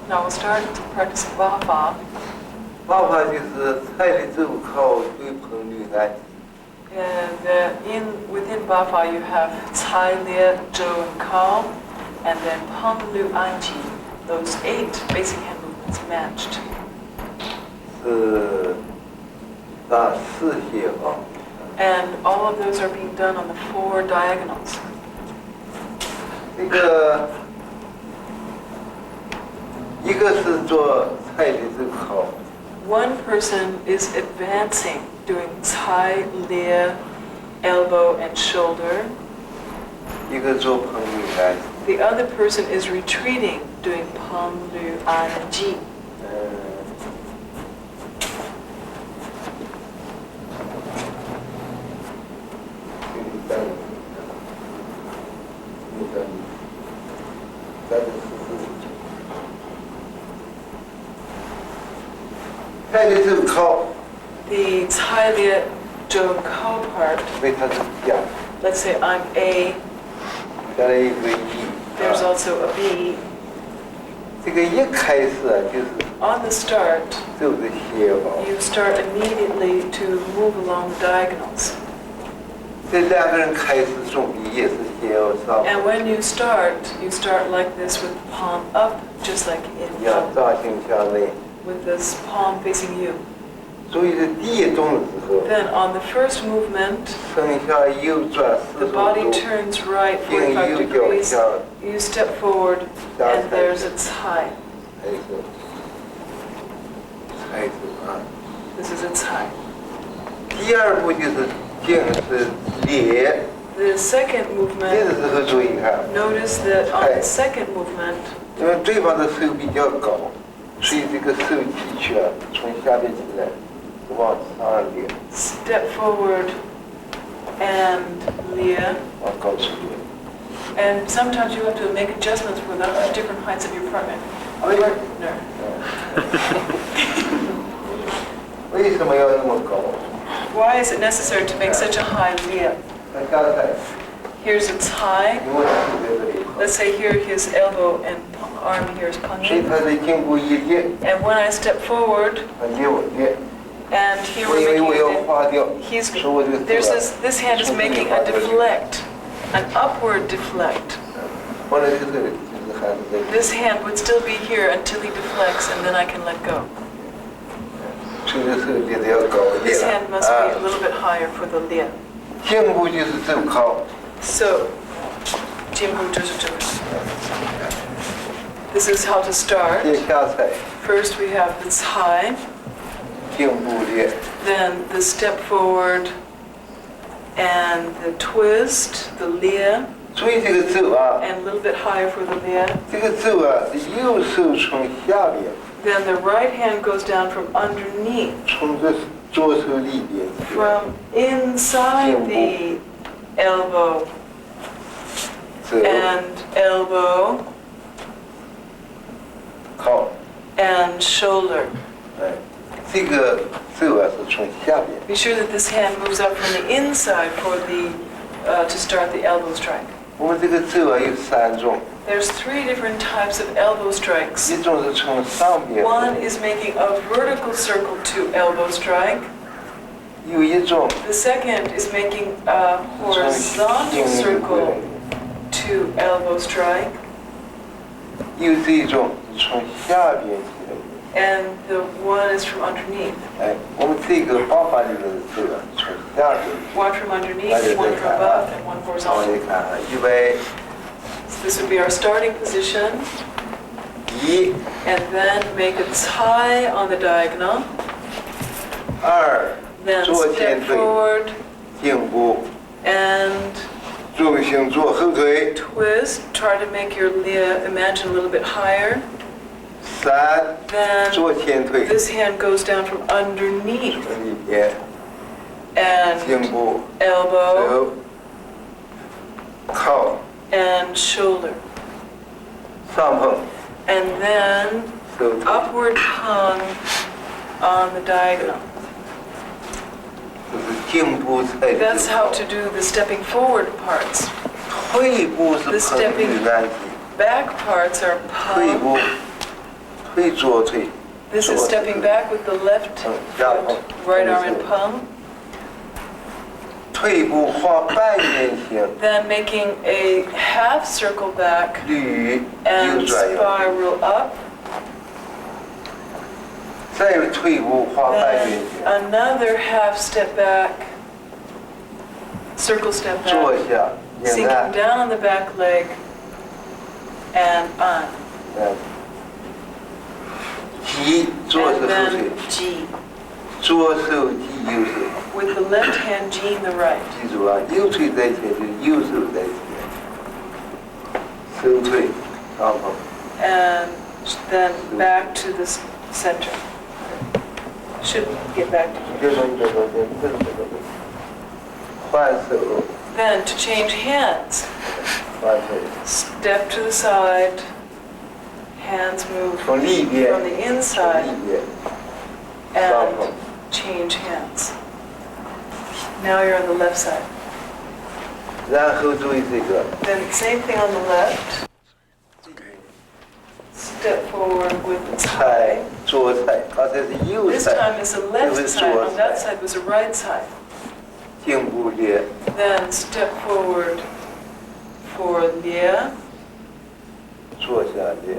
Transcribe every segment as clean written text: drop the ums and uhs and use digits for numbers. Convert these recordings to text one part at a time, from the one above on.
Now we'll start practicing Ba Fa. Ba Fa 就是菜的之后靠对朋率来。And within Ba Fa you have Cai, Lie, Zhou, and Kao, and then Peng, Lu, Anji. Those 8 basic hand movements matched. 是打4些哦。And all of those are being done on the 4 diagonals. 这个一个是做菜的之后。One person is advancing, doing Cai, Lie, elbow, and shoulder. 一个做朋率来。The other person is retreating, doing Peng, Lu, Anji. 菜的之后。The Cai, Lie, Zhou, and Kao part. 因为它是这样。Let's say I'm A. 再来一个 E。There's also a B. 这个一开始啊，就是 On the start, 就是斜哦。you start immediately to move along the diagonals. 这2个人开始总比也是斜哦，是吧？ And when you start like this with the palm up, just like in 要造型向内。with this palm facing you. 所以是第一动的时候。Then on the first movement, 身向右转the 45 body 度， turns right 并 45右脚 degrees. 向 You step forward, and there's a Cai. 开始，开始啊。This is a Cai. 第2步就是静是裂。 The second 这 movement, 个时候注意看， notice that on the second movement, 因为对方的手比较高，所以这个手提起来，从下边起来，往上裂， step forward and Lie. 往高处裂。 And sometimes you have to make adjustments for the different heights of your partner. 为什么要那么高？ Why is it necessary to make such a high Lie? 那刚才 Here's its high. 因为是在这里， Let's say here his elbow and arm here is 所以 penging. 他的颈部一裂， And when I step forward, 裂我裂， and here 因 we're 为我要 making 花掉， he's 所以我就 there's this hand is making a deflect, an upward deflect. 后来这个就是还是在。 This hand would still be here until he deflects, and then I can let go. 这个手裂得要高一点 This 了 hand must be a little bit higher for the Lie. 颈部就是走靠。 So, Jimbu just this is how to start. 接下菜， First we have the Cai, 颈部裂， then the step forward, and the twist, the Lie, 所以这个走啊， and a little bit higher for the Lie. 这个走啊是右手从下边， Then the right hand goes down from underneath, 从这左手里边， from inside the elbow 走 and elbow 靠， and shoulder. 哎，这个走啊是从下边， Be sure that this hand moves up from the inside for the to start the elbow strike. 我们这个走啊有3种， There's 3 different types of elbow strikes. 一种是从上边， One is making a vertical circle to elbow strike. 有一种 The second is making a horizontal circle to elbow strike. 有这一种从下边起来的。 And the one is from underneath. 哎，我们这个方法里面的这个从下边， One from underneath, one from above, and one 我 horizontal. 们看啊，预备 So this would be our starting position. 1、 And then make a Cai on the diagonal. 2， Then 左前 step 腿， forward 颈部， and 重心做后腿。 twist. Try to make your Lie imagine a little bit higher. 3， Then 左前腿， this hand goes down from underneath 这里边， and 颈部， elbow 手，靠， and shoulder. 上碰， And then 手腿， upward pung on the diagonal. 就是颈部踩的 That's how to do the stepping forward parts. 腿部是 The 碰 stepping 女难题， back parts are 腿 pung 部推左腿， This is stepping back with the left foot, right arm in pung. 退步画半圆形， Then making a half circle back 捋 and 右转右， spiral up. 再退步画半圆 Then 形， another half step back, circle step 坐 back, 下，沿 sinking 岸， down on the back leg and on. 提左手 And 后腿 then，G. 左手提右手， With the left hand G in the right. 记住啊，右腿在前就右手在前，手腿上碰， And then back to the center. Should get back to 这种这种这种，换手 Then to change hands, 换腿， step to the side, hands move 从里边 from the 从里 inside 边上 and 碰， change hands. Now you're on the left side. 然后注意这个。 Then same thing on the left. Step forward with the 踩 tie. 左踩，刚才是右 This 踩， time is the left side. On that side was the right side. 颈部裂， Then step forward for Lia. 坐下裂，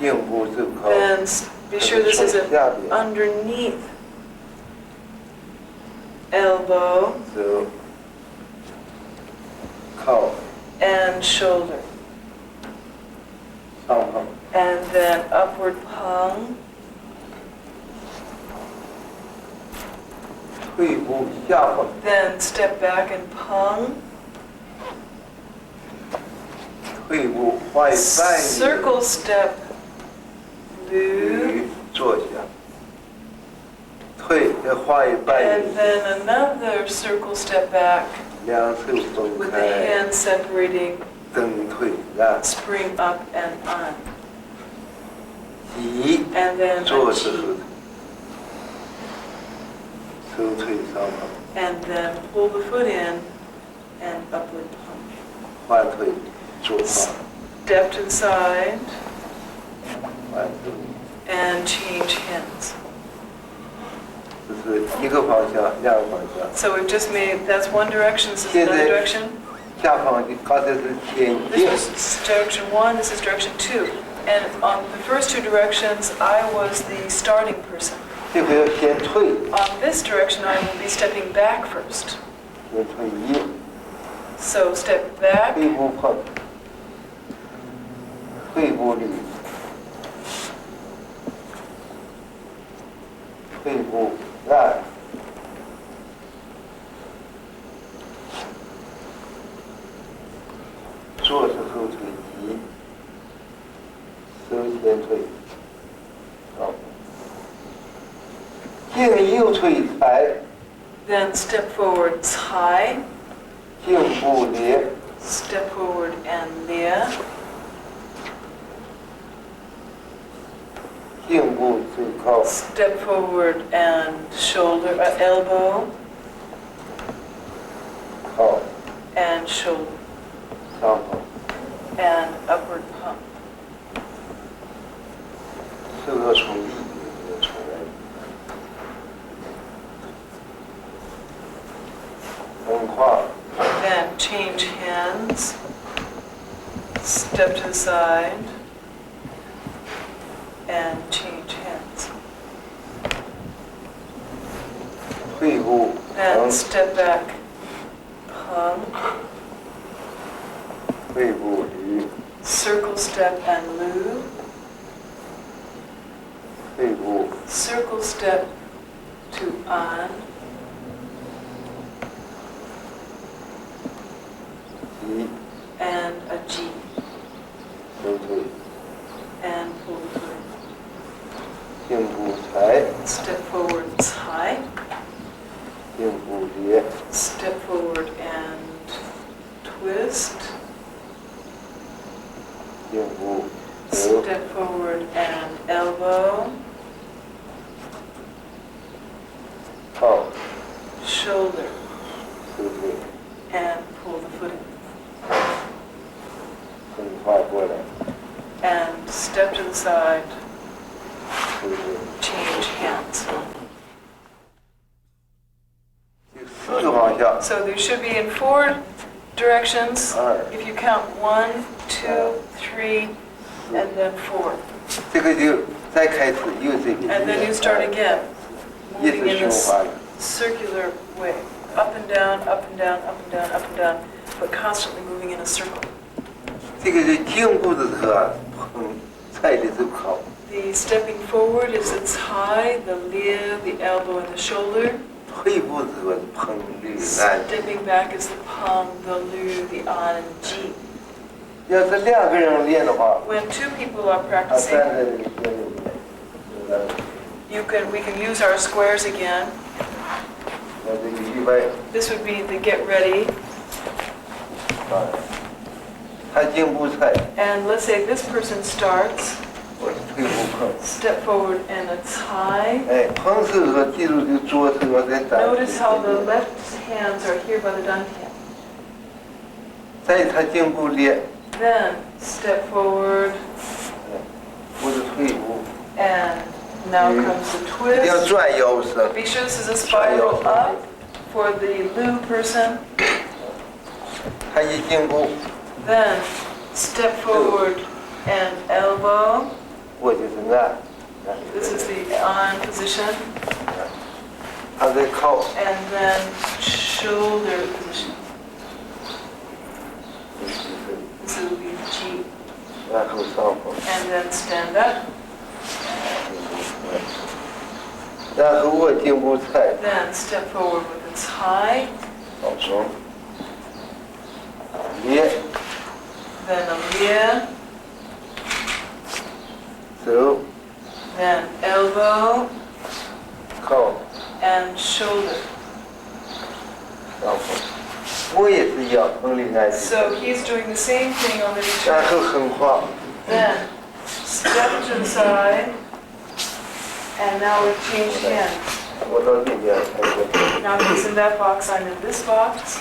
颈部手靠， Then be sure this is 下边 underneath elbow 手靠 and shoulder. 上碰， And then upward pung. 退步下碰， Then step back and pung. 退步画一半圆， Circle step. Lu. 捋坐下，退再画一半圆 And，then another circle step back 两手分 with the 开， hands separating, 蹬腿让， spring up and on. 提 And then 坐 a 时 G. 手腿上碰， And then pull the foot in and upward pung. 换腿左放， Step to the side 换腿。 and change hands. 这是一个方向，两个方向。 So we've just made, that's one direction, this is 现在 another direction. 下方的刚才是前 This 进， was direction one, this is direction two. And on the first two directions, I was the starting person. 这回要先退， On this direction, I will be stepping back first. 先退一， So step back, 退步碰，退步捋，退步按，坐是后腿提，手先退，好，颈右腿踩， then step forward, tie, 颈部裂， step forward and Lia, 颈部手靠， step forward and shoulder, elbow 靠， and shoulder 上碰， and upward pump. 手要从里面出来，横跨， Then change hands, step to the side and change hands. 退步， Then 横， step back, pung, 退步捋， circle step and lu, 退步， circle step to on, 提， and a G, 手腿， and pull the foot. 颈部踩， Step forward, tie, 颈部裂， step forward and twist, 颈部折， step forward and elbow, 靠， shoulder, 手腿， and pull the foot in. 横跨过来， the side, change hands. 4个方向。 So there should be in 4 directions. If you count 1, 2, 3, and then 4. 这个就再开始又这个。 And then you start again, 一 moving 直 in 循 this 环。 circular way, up and down, up and down, up and down, up and down, but constantly moving in a circle. 这个是进步的时候啊，碰菜的时候靠。 The stepping forward is the Cai, the Lia, the elbow, and the shoulder. 退步的时候碰绿岸。 Stepping back is the Peng, the Lu, the An, and Ji. 要是2个人练的话， When 2 people are 他 practicing, 站在这里边有we can use our squares again. 那这个预备 This would be the get ready. 啊，他进步菜， And let's say this person starts, 我退步碰。 step forward and a Cai. 哎，碰手的时候记住就左手要再打。 Notice how the left hands are here by the dantian. 再他进步练， Then step forward 或者退步， and now comes the 一定要 twist. 转腰身。 Be sure this is a spiral up for the Lu person. 他一进步， Then step forward and elbow. 我就是按， This is the on position. 他在靠， And then shoulder position. This will be G. 然后上坡， And then stand up. 然后我进步菜， Then step forward with its high. 放松，练 Then a Lia. 手 Then elbow 靠 and shoulder. 上坡。我也是一样，碰里按。 So he's doing the same thing on the 然 return. 后横跨， Then step to the side. And now we change hands. 我到这边开始， Now he's in that box, I'm in this box.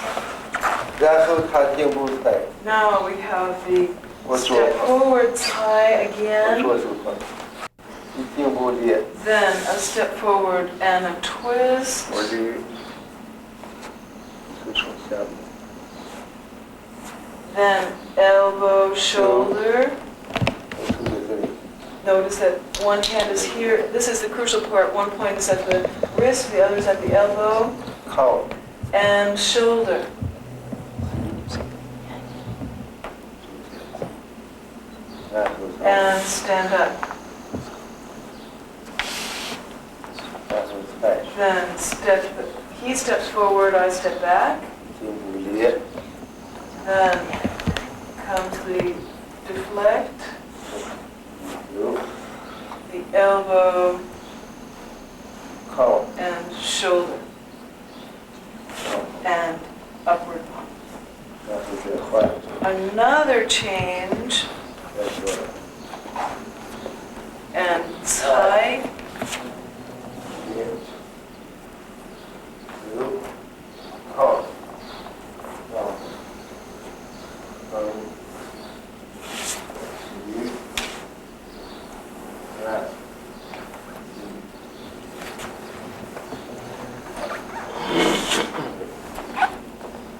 然后他进步菜， Now we have the 我左 step 碰， forward Cai 我 again. 左手碰，一进步练， Then a step forward and a twist. 我捋，是从下面， Then elbow, shoulder. 我是在这里， Notice that one hand is here. This is the crucial part. One point is at the wrist, the other is at the elbow 靠， and shoulder. 然后上， And stand up. 然后菜， Then he steps forward, I step back. 进步练， Then comes the deflect, 有， the elbow 靠， and shoulder 上， and upward. 然后再换， Another change 再说， and Cai 练，有，靠，上，横，捋，按。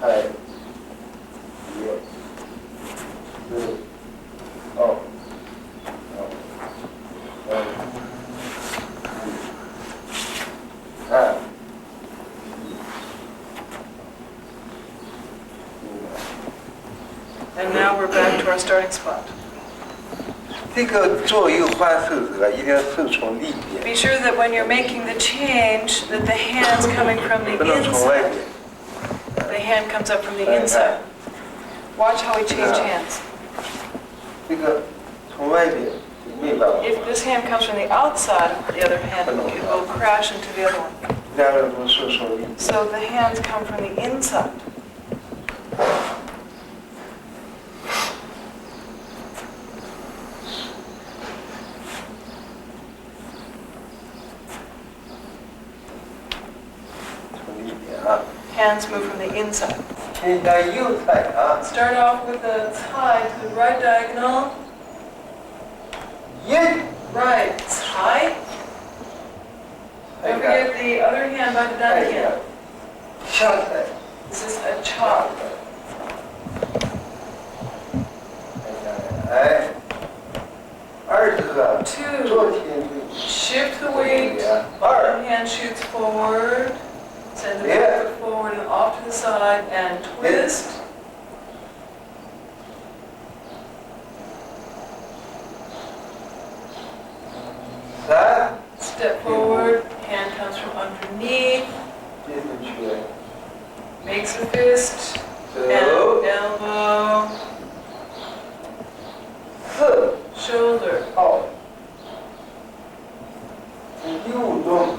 哎，一，四，二，三，四，按， and now we're back to our starting spot. 这个左右换手这个一定要手从里边， Be sure that when you're making the change that the hand's coming from the 不能从外 inside. 边。 The hand comes up from the inside. Watch how we change hands. 这个从外边就没办法， If this hand comes from the outside, the other hand, it will crash into the other one. 两个人都手从里边。 So the hands come from the inside. Hands move from the inside. 现在右菜啊， Start off with a tie to the right diagonal. 耶， Right. Cai. Don't forget the other hand by the 太 dantian. 阳，下来， This is a chop. 哎，二这个 Two. 昨天 Shift the weight. 二 One hand shoots forward. Send the foot forward and off to the side and twist. 三， Step forward. Hand comes from underneath. 接进去， Makes a fist. 走， And elbow. 四， Shoulder. 好，第五种，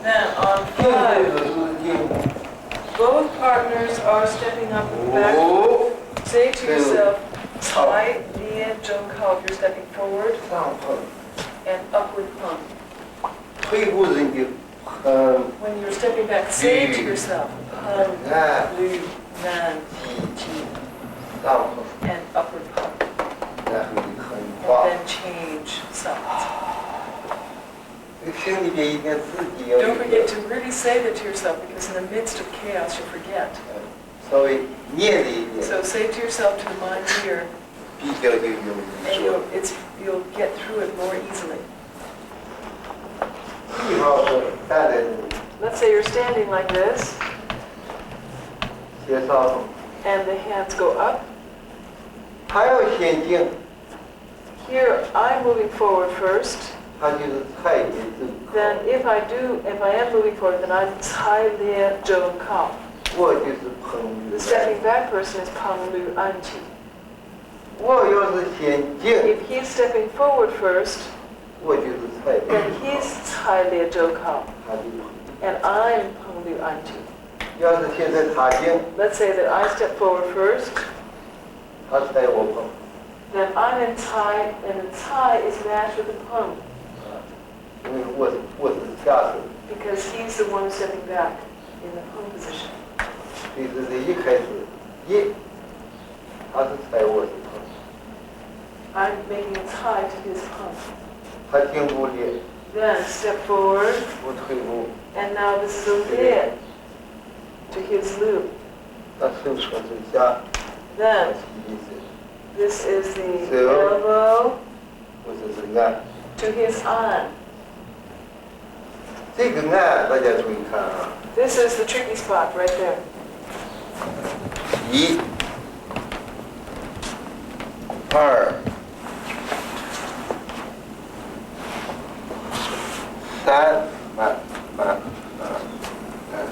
Then on 第五 5, 个是第五， both partners are stepping up with the back. 五， Say to yourself, Tai Yen Zhong Kao if you're stepping forward, 上碰， and upward pump. 退步人就很 When you're stepping back, say to yourself, Pum, 难， Lu, Nan, 提起，上碰， and upward pump. 然后就很 And 滑。 then change sides. 这个心里边一定自己要有 Don't 一 forget 个 to really say that to yourself because in the midst of chaos you'll forget. 稍微念的一点， So say to yourself to the mind here, 比较就容易 and 做。 you'll get through it more easily. 比方说站在这里， Let's say you're standing like this, 斜上， and the hands go up. 他要先进， Here, I'm moving forward first. 他就是太极这 Then if I am moving forward, then I'm Tai Lia Zhou Kao. 我就是碰 The 的。 stepping back person is Pang Lu Anqi. 我要是先进， If he's stepping forward first, 我就是太极， then he's Tai Lia Zhou Kao, 他就碰。 and I'm Pang Lu Anqi. 要是现在他进， Let's say that I step forward first, 他踩我碰， then I'm in Tai, and the Tai is matched with the Pang 因为我是下手， because he's the one stepping back in the Pang position. 所以这是一开始一，他是踩我是碰， I'm making a Tai to his Pang. 他进步的 Then step forward, 不退步， and now this is a lid to his loop. 他手手手下， Then 意思， this is the So- elbow 或者是按， to his arm. 这个按大家注意看啊， This is the tricky spot right there. 一、二、三，慢慢慢慢。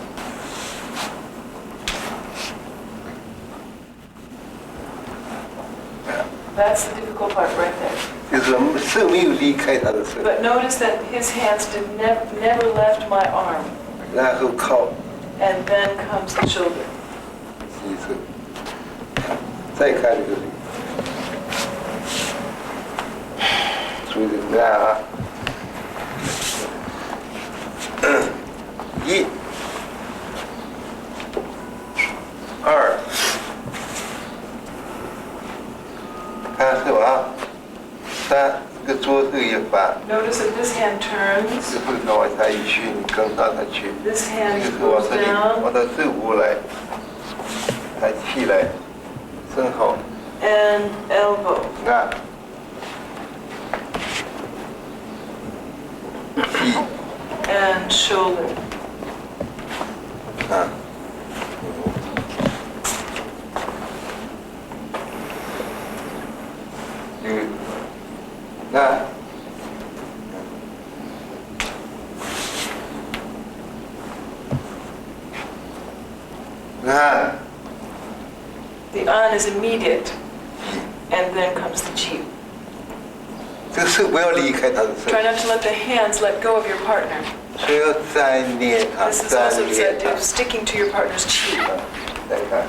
That's the difficult part right there. 就是手没有离开他的手， But notice that his hands never left my arm. 然后靠 And then comes the shoulder. 洗手，再看这个，注意这个按啊，一、二，看手啊，三，这个左手一翻。 Notice that this hand turns. 这会往下一去，你跟上它去。 This 这 hand 个是往 goes 这里， down. 往它手过来，它起来，正好 And elbow. 按，起 And shoulder. 啊，按，按， The on is immediate. And then comes the chi. 这个手不要离开他的手， Try not to let the hands let go of your partner. 所以要粘连它， This is 粘 also 连 said 它 to。sticking to your partner's chi. 再看，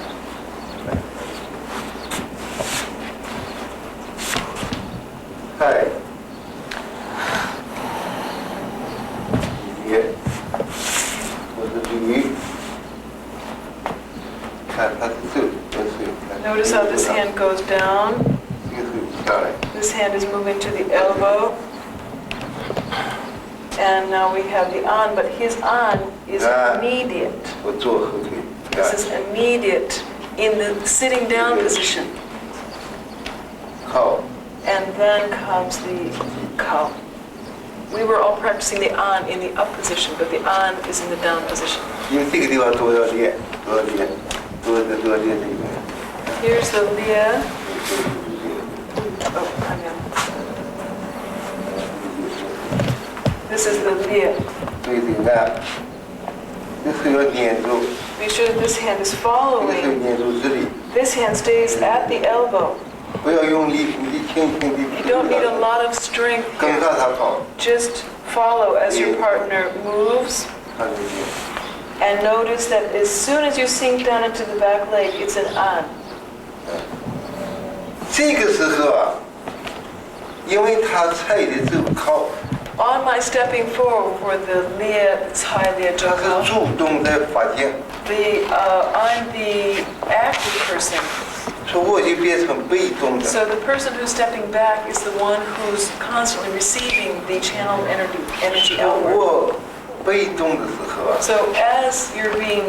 嗨，一，我是驴，看它的手，这手，看 Notice how this hand goes down. 这个手上来， This hand is moving to the elbow. And now we have the on, but his on is immediate. 我做后腿， This is immediate in the sitting down position. 靠， And then comes the kao. We were all practicing the on in the up position, but the on is in the down position. 因为这个地方都要练，都要练，都要练这个。 Here's the lia. Oh, come in. This is the lia. 对对的，这是要粘住， Be sure that this hand is 这个是 following. 粘住这里， This hand stays at the elbow. 不要用力，你轻轻 You 地 don't need a lot of strength 跟 here. 上他跑， Just follow as your partner moves. 他就行。 And notice that as soon as you sink down into the back leg, it's an on. 这个时候啊，因为他踩的这个靠， On my stepping forward for the lia, Cai lia 他 Zhou 是主动在发现， I'm the active person. 所以我就变成被动的。 So the person who's stepping back is the one who's constantly receiving the channeled energy outward. 我被动的时候啊， So as you're being,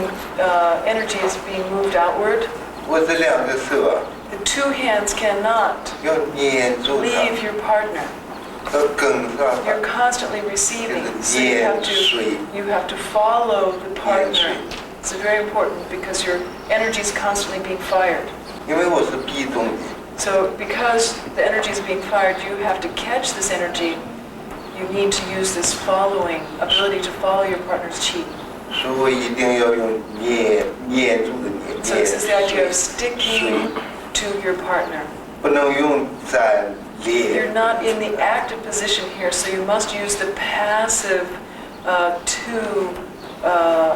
energy is being moved outward, 我这两个手啊， the two hands cannot 要粘住 leave 它， your partner. 要跟上 You're 它。 constantly receiving, 这个 so you have to follow the partner. 淹水。 It's very important because your energy is constantly being fired. 因为我是被动的， So because the energy is being fired, you have to catch this energy. You need to use this following ability to follow your partner's chi. 所以我一定要用粘住的粘， So this is the idea of 水 sticking to your partner. 不能用粘 You're 连。 not in the active position here, so you must use the passive two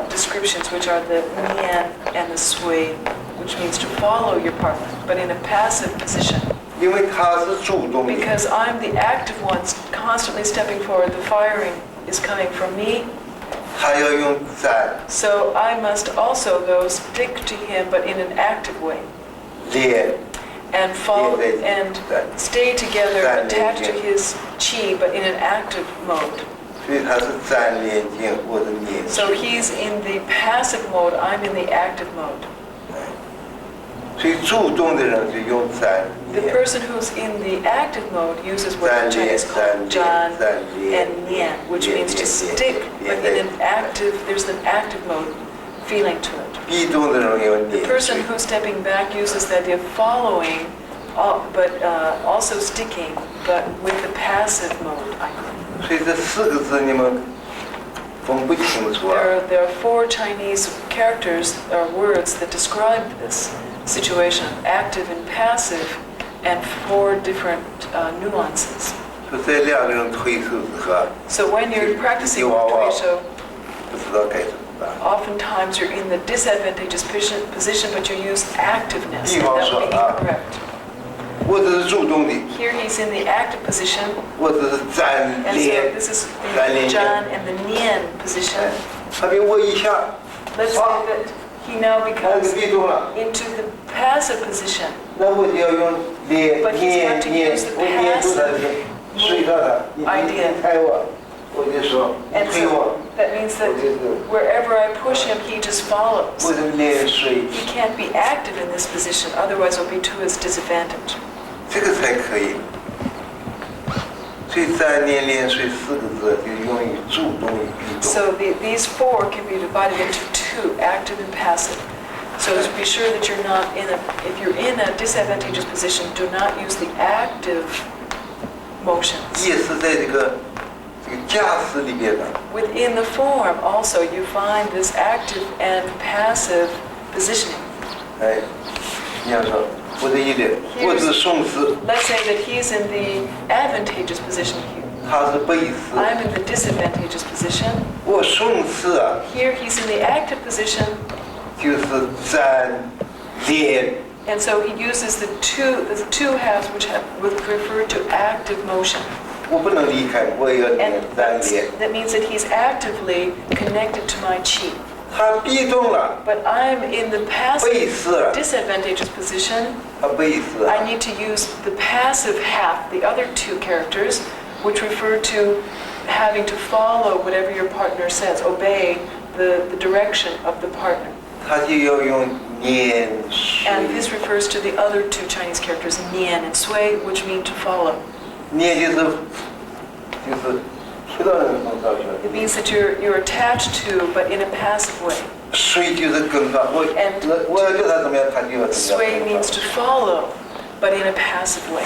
descriptions, which are the nian and the sui, which means to follow your partner, but in a passive position. 因为他是主动的， Because I'm the active one, constantly stepping forward, the firing is coming from me, 他要用粘 so I must also, though, stick to him, but in an active way, 连， and follow Yeah, and that- stay together, that- attached to yeah. his chi, but in an active mode. 所以他是粘连筋或者粘 So 水。 he's in the passive mode, I'm in the active mode. 所以主动的人就用粘 The 连， person who's in the active mode uses what the Zan Chinese lian, call zan Zhan lian, zan lian, and Nian, which lian, means to lian, stick, lian, but lian, in an active, there's an active mode feeling to it. 被动的人用 The 粘 person 水。 who's stepping back uses the idea of following, but also sticking, but with the passive mode. 所以这四个字你们分不清楚啊。 There are four Chinese characters or words that describe this situation, active and passive, and four different nuances. 就在两个人推手时候啊， So when you're practicing Wow, wow. Tuishou, 不知道该怎么办。 oftentimes you're in the disadvantageous position, but you use activeness, and Wow, that would be so, incorrect. 我只是主动的， Here he's in the active position, 我只是粘 and so 连， this is 粘 the 连筋。 Zhan and the Nian position. 他比我一下， Let's say that he now 他就 becomes 被动了， into the passive position. 那我就要用连 But he's 粘 got to 粘， use the 我粘住他的，水到他，你 idea. 踩我，我就说你 And 推 so 我， that means 我 that 就是 wherever I push him, he just follows. 我是连水， He can't be active in this position, otherwise it'll be to his disadvantage. 这个才可以。所以粘连连水四个字就用于主动与被动。 So these four can be divided into two, active and passive. So to be sure that you're not if you're in a disadvantageous position, do not use the active motions. 也是在这个驾驶里边的。 Within the form also you find this active and passive positioning. 哎，你要说我的意思，我是宋氏， Let's say that he's in the advantageous position here. 他是贝氏， I'm in the disadvantageous position. 我宋氏啊， Here he's in the active position, 就是粘连， and so he uses the two halves which would refer to active motion. 我不能离开，我也要粘 And 粘连。 that means that he's actively connected to my chi. 他逼动了， but I'm in the 背 passive 式了， disadvantageous position. 他背式 I 了。 need to use the passive half, the other two characters, which refer to having to follow whatever your partner says, obey the direction of the partner. 他就要用念 And 随， this refers to the other two Chinese characters, nian and sui, which mean to follow. 念就是贴到人身上去 It 了， means that you're attached to, but in a passive way. 随就是跟他，我要叫他怎么样，他就要怎么 Sui 样。 means to follow, but in a passive way.